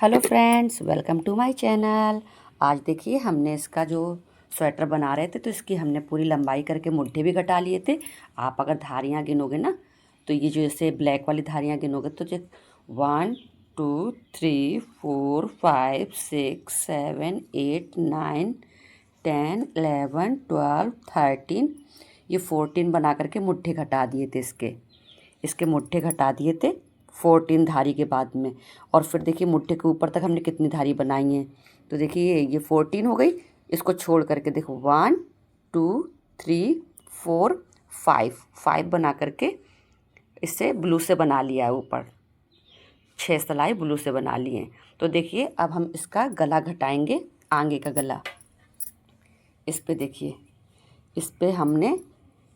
Hello friends, welcome to my channel. आज देखिए हमने इसका जो स्वेटर बना रहे थे तो इसकी हमने पूरी लंबाई करके मुट्ठे भी घटा लिए थे। आप अगर धारियाँ गिनोगे ना तो ये जो ऐसे ब्लैक वाली धारियाँ गिनोगे तो जो 1 2 3 4 5 6 7 8 9 10 11 12 13 ये 14 बना करके मुट्ठे घटा दिए थे। इसके मुट्ठे घटा दिए थे 14 धारी के बाद में। और फिर देखिए मुट्ठे के ऊपर तक हमने कितनी धारी बनाई है। तो देखिए ये 14 हो गई। इसको छोड़ करके देखो 1 2 3 4 5 बना करके इससे ब्लू से बना लिया है। ऊपर 6 सिलाई ब्लू से बना लिए। तो देखिए अब हम इसका गला घटाएंगे, आगे का गला। इस पे देखिए, इस पे हमने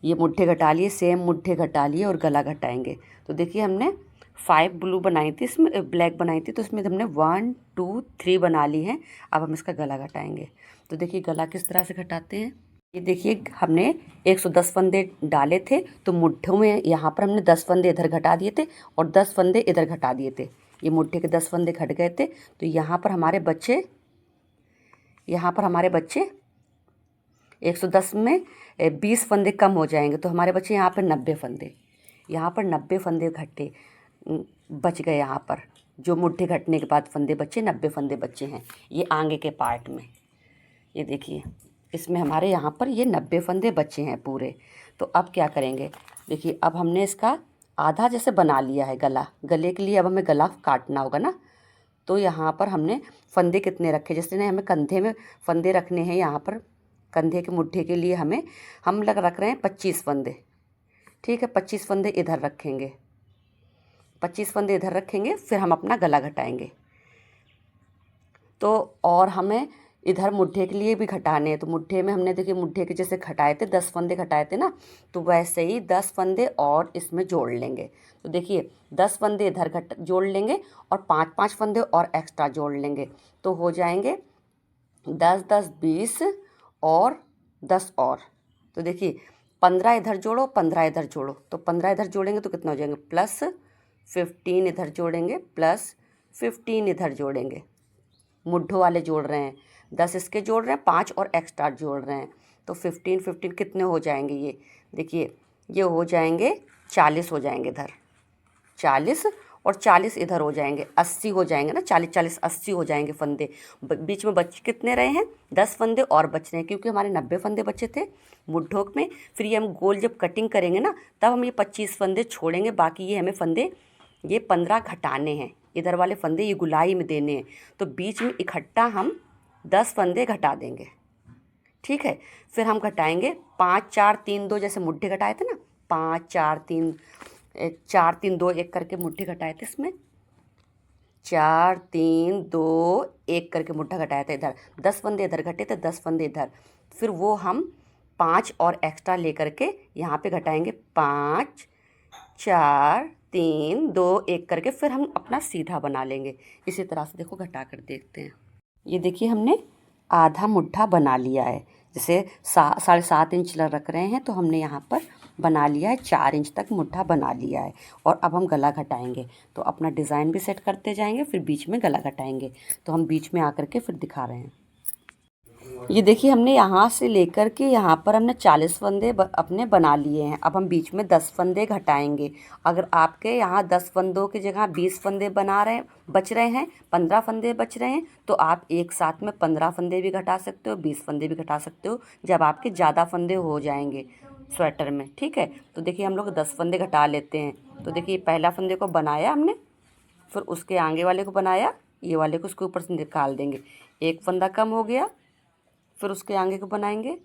ये मुट्ठे घटा लिए, सेम मुट्ठे घटा लिए और गला घटाएंगे। तो देखिए हमने 5 ब्लू बनाई थी, इसमें ब्लैक बनाई थी, तो इसमें हमने 1 2 3 बना ली हैं। अब हम इसका गला घटाएंगे। तो देखिए गला किस तरह से घटाते हैं। ये देखिए हमने 110 फंदे डाले थे तो मुट्ठों में यहाँ पर हमने 10 फंदे इधर घटा दिए थे और 10 फंदे इधर घटा दिए थे। ये मुट्ठे के 10 फंदे घट गए थे। तो यहाँ पर हमारे बच्चे 110 में 20 फंदे कम हो जाएंगे। तो हमारे बच्चे यहाँ पर 90 फंदे घटे बच गए। यहाँ पर जो मुट्ठे घटने के बाद फंदे बचे 90 फंदे बचे हैं ये आगे के पार्ट में। ये देखिए इसमें हमारे यहाँ पर ये 90 फंदे बचे हैं पूरे। तो अब क्या करेंगे, देखिए अब हमने इसका आधा जैसे बना लिया है गला। गले के लिए अब हमें गला काटना होगा ना। तो यहाँ पर हमने फंदे कितने रखे, जैसे ना हमें कंधे में फंदे रखने हैं। यहाँ पर कंधे के मुट्ठे के लिए हम रख रहे हैं 25 फंदे। ठीक है, 25 फंदे इधर रखेंगे, 25 फंदे इधर रखेंगे। फिर हम अपना गला घटाएंगे। तो और हमें इधर मुट्ठे के लिए भी घटाने हैं। तो मुट्ठे में हमने देखिए मुट्ठे के जैसे घटाए थे 10 फंदे घटाए थे ना, तो वैसे ही 10 फंदे और इसमें जोड़ लेंगे। तो देखिए 10 फंदे इधर जोड़ लेंगे और 5 फंदे और एक्स्ट्रा जोड़ लेंगे। तो हो जाएंगे 10 10 20 और 10 और। तो देखिए 15 इधर जोड़ो, 15 इधर जोड़ो। तो 15 इधर जोड़ेंगे तो कितना हो जाएंगे, प्लस 15 इधर जोड़ेंगे, प्लस 15 इधर जोड़ेंगे। मुट्ठों वाले जोड़ रहे हैं, 10 इसके जोड़ रहे हैं, 5 और एक्स्ट्रा जोड़ रहे हैं। तो 15 कितने हो जाएंगे, ये देखिए ये हो जाएंगे 40 हो जाएंगे इधर, 40 और 40 इधर हो जाएंगे, 80 हो जाएंगे ना। 40 40 80 हो जाएंगे फंदे। बीच में बच कितने रहे हैं, 10 फंदे और बच रहे हैं, क्योंकि हमारे 90 फंदे बचे थे मुट्ठों में। फिर ये हम गोल जब कटिंग करेंगे ना तब हम ये 25 फंदे छोड़ेंगे। बाकी ये हमें फंदे ये 15 घटाने हैं। इधर वाले फंदे ये गुलाई में देने हैं। तो बीच में इकट्ठा हम 10 फंदे घटा देंगे। ठीक है, फिर हम घटाएंगे 5 4 3 2, जैसे मुट्ठे घटाए थे ना, 5 4 3 4 3 2 1 करके मुट्ठे घटाए थे। इसमें 4 3 2 1 करके मुट्ठा घटाया था। इधर 10 फंदे इधर घटे थे, 10 फंदे इधर। फिर वो हम 5 और एक्स्ट्रा लेकर के यहाँ पे घटाएंगे, 5 4 3 2 1 करके। फिर हम अपना सीधा बना लेंगे। इसी तरह से देखो घटा कर देखते हैं। ये देखिए हमने आधा मुट्ठा बना लिया है। जैसे 7.5 इंच रख रहे हैं तो हमने यहाँ पर बना लिया है 4 इंच तक मुट्ठा बना लिया है। और अब हम गला घटाएंगे। तो अपना डिज़ाइन भी सेट करते जाएंगे, फिर बीच में गला घटाएंगे। तो हम बीच में आकर के फिर दिखा रहे हैं। ये देखिए हमने यहाँ से लेकर के यहाँ पर हमने 40 फंदे अपने बना लिए हैं। अब हम बीच में 10 फंदे घटाएंगे। अगर आपके यहाँ 10 फंदों की जगह 20 फंदे बच रहे हैं, 15 फंदे बच रहे हैं, तो आप एक साथ में 15 फंदे भी घटा सकते हो, 20 फंदे भी घटा सकते हो, जब आपके ज़्यादा फंदे हो जाएंगे स्वेटर में। ठीक है, तो देखिए हम लोग 10 फंदे घटा लेते हैं। तो देखिए पहला फंदे को बनाया हमने, फिर उसके आगे वाले को बनाया, ये वाले को उसके ऊपर से निकाल देंगे, एक फंदा कम हो गया। फिर उसके आगे को बनाएंगे,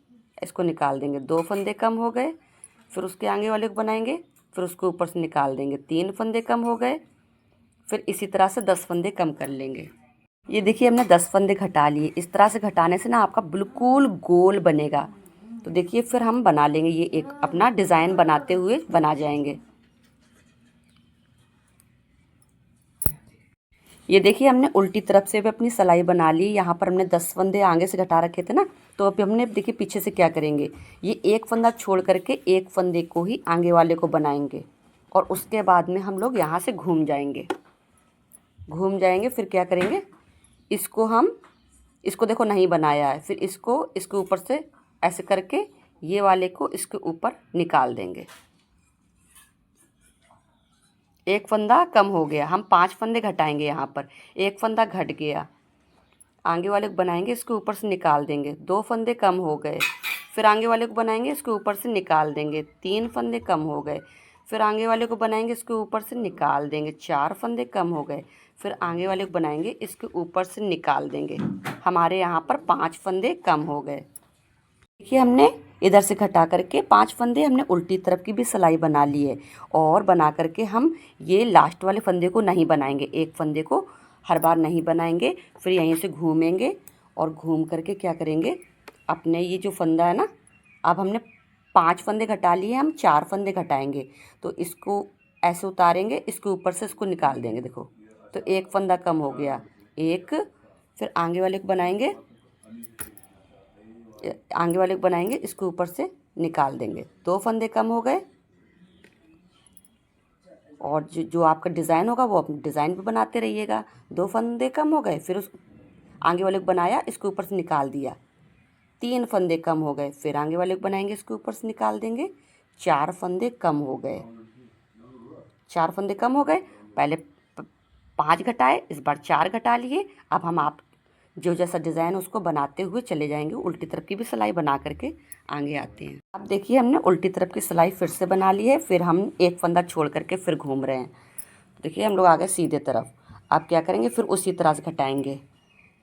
इसको निकाल देंगे, 2 फंदे कम हो गए। फिर उसके आगे वाले को बनाएंगे, फिर उसको ऊपर से निकाल देंगे, 3 फंदे कम हो गए। फिर इसी तरह से 10 फंदे कम कर लेंगे। ये देखिए हमने 10 फंदे घटा लिए। इस तरह से घटाने से ना आपका बिल्कुल गोल बनेगा। तो देखिए फिर हम बना लेंगे, ये एक अपना डिज़ाइन बनाते हुए बना जाएंगे। ये देखिए हमने उल्टी तरफ से भी अपनी सिलाई बना ली। यहाँ पर हमने 10 फंदे आगे से घटा रखे थे ना, तो अभी हमने देखिए पीछे से क्या करेंगे, ये एक फंदा छोड़ करके एक फंदे को ही आगे वाले को बनाएंगे और उसके बाद में हम लोग यहाँ से घूम जाएंगे। घूम जाएंगे। फिर क्या करेंगे, इसको देखो नहीं बनाया है, फिर इसको इसके ऊपर से ऐसे करके ये वाले को इसके ऊपर निकाल देंगे। एक फंदा कम हो गया, हम 5 फंदे घटाएंगे यहाँ पर। एक फंदा घट गया, आगे वाले को बनाएंगे, इसके ऊपर से निकाल देंगे। 2 फंदे कम हो गए, फिर आगे वाले को बनाएंगे, इसके ऊपर से निकाल देंगे। 3 फंदे कम हो गए, फिर आगे वाले को बनाएंगे, इसके ऊपर से निकाल देंगे। 4 फंदे कम हो गए, फिर आगे वाले को बनाएंगे, इसके ऊपर से निकाल देंगे। हमारे यहाँ पर 5 फंदे कम हो गए। देखिए हमने इधर से घटा करके 5 फंदे हमने उल्टी तरफ की भी सिलाई बना ली है। और बना करके हम ये लास्ट वाले फंदे को नहीं बनाएंगे, एक फंदे को हर बार नहीं बनाएंगे। फिर यहीं से घूमेंगे और घूम करके क्या करेंगे, अपने ये जो फंदा है ना, अब हमने 5 फंदे घटा लिए, हम 4 फंदे घटाएंगे। तो इसको ऐसे उतारेंगे, इसके ऊपर से इसको निकाल देंगे। देखो, तो एक फंदा कम हो गया, एक। फिर आगे वाले को बनाएंगे, इसके ऊपर से निकाल देंगे। 2 फंदे कम हो गए। और जो आपका डिज़ाइन होगा वो अपने डिज़ाइन पे बनाते रहिएगा। 2 फंदे कम हो गए, फिर उस आगे वाले को बनाया, इसके ऊपर से निकाल दिया। 3 फंदे कम हो गए, फिर आगे वाले को बनाएंगे, इसके ऊपर से निकाल देंगे। 4 फंदे कम हो गए, 4 फंदे कम हो गए। पहले 5 घटाए, इस बार 4 घटा लिए। अब हम आप जो जैसा डिज़ाइन उसको बनाते हुए चले जाएंगे। उल्टी तरफ की भी सिलाई बना करके आगे आते हैं। अब देखिए हमने उल्टी तरफ की सिलाई फिर से बना ली है। फिर हम एक फंदा छोड़ करके फिर घूम रहे हैं। तो देखिए हम लोग आ गए सीधे तरफ। अब क्या करेंगे, फिर उसी तरह से घटाएंगे।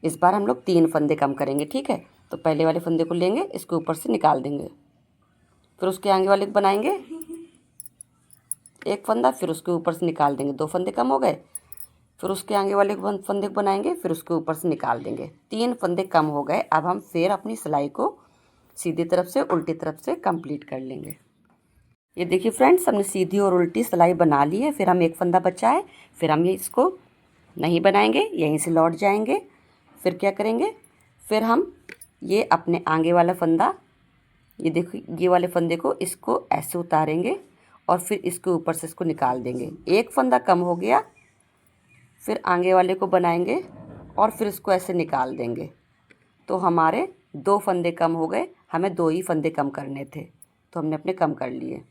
इस बार हम लोग 3 फंदे कम करेंगे, ठीक है। तो पहले वाले फंदे को लेंगे, इसके ऊपर से निकाल देंगे। फिर उसके आगे वाले को बनाएंगे, एक फंदा, फिर उसके ऊपर से निकाल देंगे। 2 फंदे कम हो गए, फिर उसके आगे वाले फंदे को बनाएंगे, फिर उसके ऊपर से निकाल देंगे। 3 फंदे कम हो गए। अब हम फिर अपनी सिलाई को सीधी तरफ से उल्टी तरफ से कंप्लीट कर लेंगे। ये देखिए फ्रेंड्स, हमने सीधी और उल्टी सिलाई बना ली है। फिर हम एक फंदा बचा है, फिर हम ये इसको नहीं बनाएंगे, यहीं से लौट जाएंगे। फिर क्या करेंगे, फिर हम ये अपने आगे वाला फंदा, ये देखो ये वाले फंदे को इसको ऐसे उतारेंगे और फिर इसके ऊपर से इसको निकाल देंगे। एक फंदा कम हो गया, फिर आगे वाले को बनाएंगे और फिर इसको ऐसे निकाल देंगे। तो हमारे 2 फंदे कम हो गए। हमें 2 ही फंदे कम करने थे, तो हमने अपने कम कर लिए।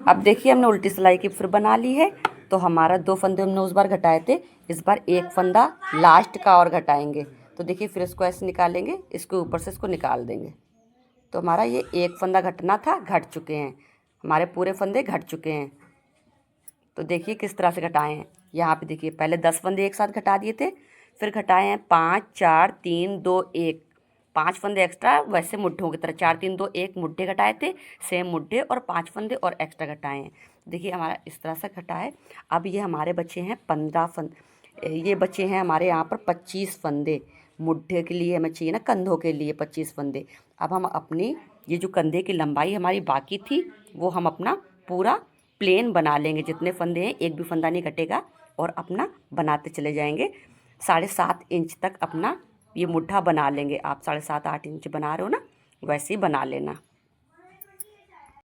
अब देखिए हमने उल्टी सिलाई की फिर बना ली है। तो हमारा 2 फंदे हमने उस बार घटाए थे, इस बार एक फंदा लास्ट का और घटाएंगे। तो देखिए फिर इसको ऐसे निकालेंगे, इसके ऊपर से इसको निकाल देंगे। तो हमारा ये एक फंदा घटना था, घट चुके हैं, हमारे पूरे फंदे घट चुके हैं। तो देखिए किस तरह से घटाए हैं। यहाँ पे देखिए पहले 10 फंदे एक साथ घटा दिए थे, फिर घटाए हैं 5 4 3 2 1, 5 फंदे एक्स्ट्रा, वैसे मुड्ढों की तरह 4 3 2 1 मुड्ढे घटाए थे, सेम मुड्ढे, और 5 फंदे और एक्स्ट्रा घटाए हैं। देखिए हमारा इस तरह से घटा है। अब ये हमारे बचे हैं 15 फंदे, ये बचे हैं हमारे यहाँ पर 25 फंदे। मुड्ढे के लिए हमें चाहिए ना, कंधों के लिए 25 फंदे। अब हम अपनी ये जो कंधे की लंबाई हमारी बाकी थी, वो हम अपना पूरा प्लेन बना लेंगे। जितने फंदे हैं एक भी फंदा नहीं कटेगा, और अपना बनाते चले जाएंगे। 7.5 इंच तक अपना ये मुड्ढा बना लेंगे। आप 7.5 8 इंच बना रहे हो ना, वैसे ही बना लेना।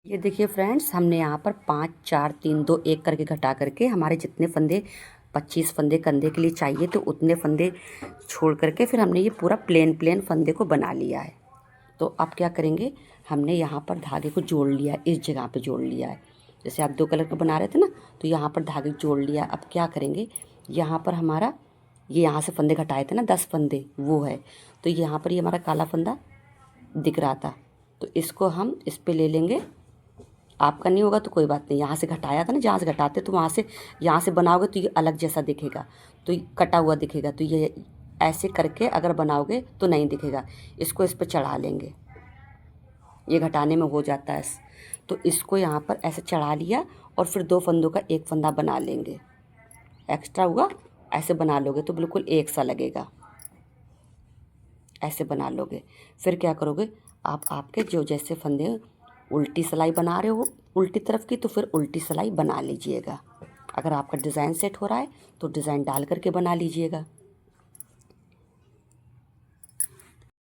ये देखिए फ्रेंड्स, हमने यहाँ पर 5 4 3 2 1 करके घटा करके हमारे जितने फंदे 25 फंदे कंधे के लिए चाहिए तो उतने फंदे छोड़ करके फिर हमने ये पूरा प्लेन फंदे को बना लिया है। तो अब क्या करेंगे, हमने यहाँ पर धागे को जोड़ लिया है, इस जगह पे जोड़ लिया है। जैसे आप 2 कलर का बना रहे थे ना, तो यहाँ पर धागे जोड़ लिया। अब क्या करेंगे, यहाँ पर हमारा ये यहाँ से फंदे घटाए थे ना 10 फंदे, वो है। तो यहाँ पर ये हमारा काला फंदा दिख रहा था, तो इसको हम इस पे ले लेंगे। आपका नहीं होगा तो कोई बात नहीं, यहाँ से घटाया था ना, जहाँ से घटाते तो वहाँ से यहाँ से बनाओगे तो ये अलग जैसा दिखेगा, तो कटा हुआ दिखेगा। तो ये ऐसे करके अगर बनाओगे तो नहीं दिखेगा। इसको इस पर चढ़ा लेंगे, ये घटाने में हो जाता है। तो इसको यहाँ पर ऐसे चढ़ा लिया और फिर 2 फंदों का एक फंदा बना लेंगे। एक्स्ट्रा हुआ, ऐसे बना लोगे तो बिल्कुल एक सा लगेगा, ऐसे बना लोगे। फिर क्या करोगे आप, आपके जो जैसे फंदे उल्टी सिलाई बना रहे हो उल्टी तरफ की, तो फिर उल्टी सिलाई बना लीजिएगा। अगर आपका डिज़ाइन सेट हो रहा है तो डिज़ाइन डाल करके बना लीजिएगा।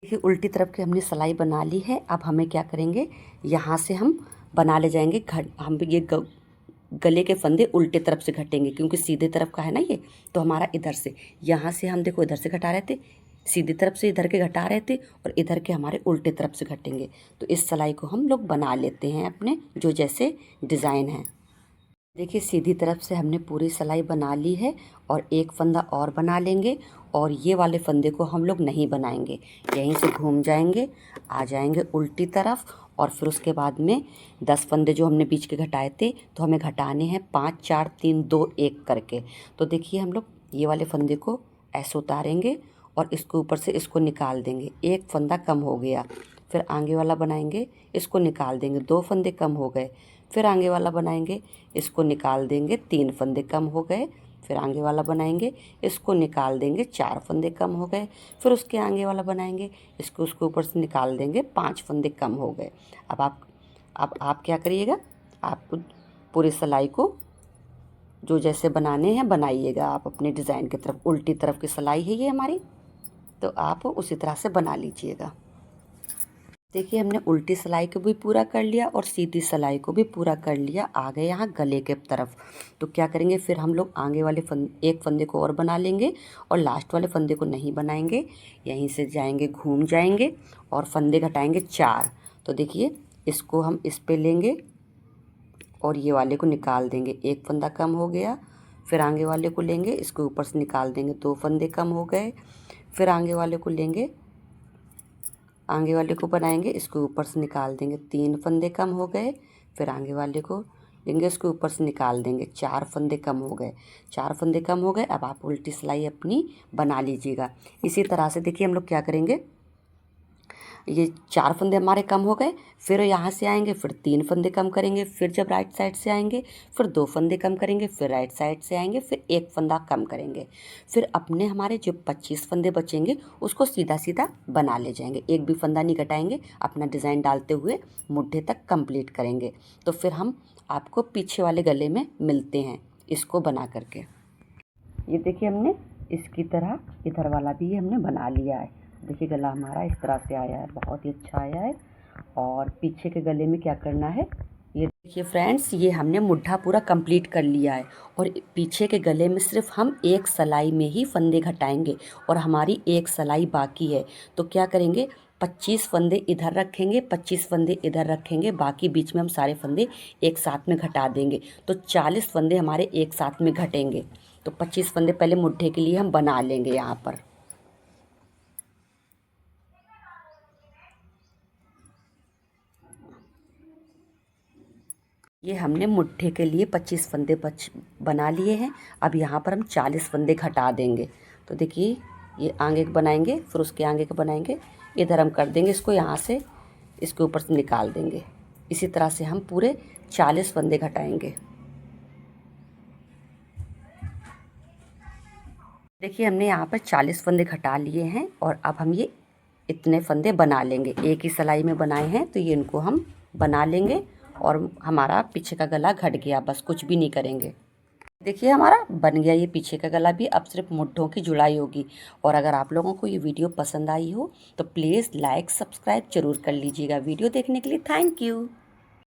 देखिए उल्टी तरफ की हमने सिलाई बना ली है। अब हमें क्या करेंगे, यहाँ से हम बना ले जाएंगे हम ये गले के फंदे उल्टे तरफ से घटेंगे, क्योंकि सीधे तरफ का है ना ये, तो हमारा इधर से, यहाँ से हम देखो इधर से घटा रहे थे, सीधी तरफ से इधर के घटा रहे थे, और इधर के हमारे उल्टे तरफ से घटेंगे। तो इस सिलाई को हम लोग बना लेते हैं अपने जो जैसे डिज़ाइन है। देखिए सीधी तरफ से हमने पूरी सिलाई बना ली है, और एक फंदा और बना लेंगे, और ये वाले फंदे को हम लोग नहीं बनाएंगे, यहीं से घूम जाएंगे, आ जाएंगे उल्टी तरफ, और फिर उसके बाद में 10 फंदे जो हमने बीच के घटाए थे, तो हमें घटाने हैं 5 4 3 2 1 करके। तो देखिए हम लोग ये वाले फंदे को ऐसे उतारेंगे, और इसके ऊपर से इसको निकाल देंगे, एक फंदा कम हो गया, फिर आगे वाला बनाएंगे, इसको निकाल देंगे, 2 फंदे कम हो गए, फिर आगे वाला बनाएंगे, इसको निकाल देंगे, 3 फंदे कम हो गए, फिर आगे वाला बनाएंगे, इसको निकाल देंगे, 4 फंदे कम हो गए, फिर उसके आगे वाला बनाएंगे, इसको उसके ऊपर से निकाल देंगे, 5 फंदे कम हो गए। अब आप क्या करिएगा, आप पूरी सिलाई को जो जैसे बनाने हैं बनाइएगा आप अपने डिज़ाइन की तरफ। उल्टी तरफ की सिलाई है ये हमारी, तो आप उसी तरह से बना लीजिएगा। देखिए हमने उल्टी सिलाई को भी पूरा कर लिया और सीधी सिलाई को भी पूरा कर लिया। आ गए यहाँ गले के तरफ, तो क्या करेंगे, फिर हम लोग आगे वाले एक फंदे को और बना लेंगे, और लास्ट वाले फंदे को नहीं बनाएंगे, यहीं से जाएंगे, घूम जाएंगे, और फंदे घटाएंगे 4। तो देखिए इसको हम इस पे लेंगे, और ये वाले को निकाल देंगे, एक फंदा कम हो गया, फिर आगे वाले को लेंगे, इसके ऊपर से निकाल देंगे, 2 फंदे कम हो गए, फिर आगे वाले को लेंगे, आगे वाले को बनाएंगे, इसके ऊपर से निकाल देंगे, 3 फंदे कम हो गए, फिर आगे वाले को लेंगे, इसके ऊपर से निकाल देंगे, 4 फंदे कम हो गए, 4 फंदे कम हो गए। अब आप उल्टी सिलाई अपनी बना लीजिएगा। इसी तरह से देखिए हम लोग क्या करेंगे, ये 4 फंदे हमारे कम हो गए, फिर यहाँ से आएंगे, फिर 3 फंदे कम करेंगे, फिर जब राइट साइड से आएंगे फिर 2 फंदे कम करेंगे, फिर राइट साइड से आएंगे, फिर 1 फंदा कम करेंगे, फिर अपने हमारे जो 25 फंदे बचेंगे उसको सीधा सीधा बना ले जाएंगे, एक भी फंदा नहीं घटाएंगे, अपना डिज़ाइन डालते हुए मुड्ढे तक कंप्लीट करेंगे। तो फिर हम आपको पीछे वाले गले में मिलते हैं इसको बना करके। ये देखिए हमने इसकी तरह इधर वाला भी हमने बना लिया है। देखिए गला हमारा इस तरह से आया है, बहुत ही अच्छा आया है। और पीछे के गले में क्या करना है, ये देखिए फ्रेंड्स, ये हमने मुड्ढा पूरा कंप्लीट कर लिया है, और पीछे के गले में सिर्फ हम एक सिलाई में ही फंदे घटाएंगे, और हमारी एक सिलाई बाकी है। तो क्या करेंगे, 25 फंदे इधर रखेंगे, 25 फंदे इधर रखेंगे, बाकी बीच में हम सारे फंदे एक साथ में घटा देंगे, तो 40 फंदे हमारे एक साथ में घटेंगे। तो 25 फंदे पहले मुड्ढे के लिए हम बना लेंगे यहाँ पर। ये हमने मुट्ठे के लिए 25 फंदे बना लिए हैं। अब यहाँ पर हम 40 फंदे घटा देंगे। तो देखिए ये आगे के बनाएंगे, फिर उसके आगे के बनाएंगे, इधर हम कर देंगे इसको, यहाँ से इसके ऊपर से निकाल देंगे। इसी तरह से हम पूरे 40 फंदे घटाएंगे। देखिए हमने यहाँ पर 40 फंदे घटा लिए हैं, और अब हम ये इतने फंदे बना लेंगे। एक ही सिलाई में बनाए हैं तो ये इनको हम बना लेंगे, और हमारा पीछे का गला घट गया, बस कुछ भी नहीं करेंगे। देखिए हमारा बन गया ये पीछे का गला भी। अब सिर्फ मुड्ढों की जुड़ाई होगी। और अगर आप लोगों को ये वीडियो पसंद आई हो तो प्लीज़ लाइक सब्सक्राइब जरूर कर लीजिएगा। वीडियो देखने के लिए थैंक यू।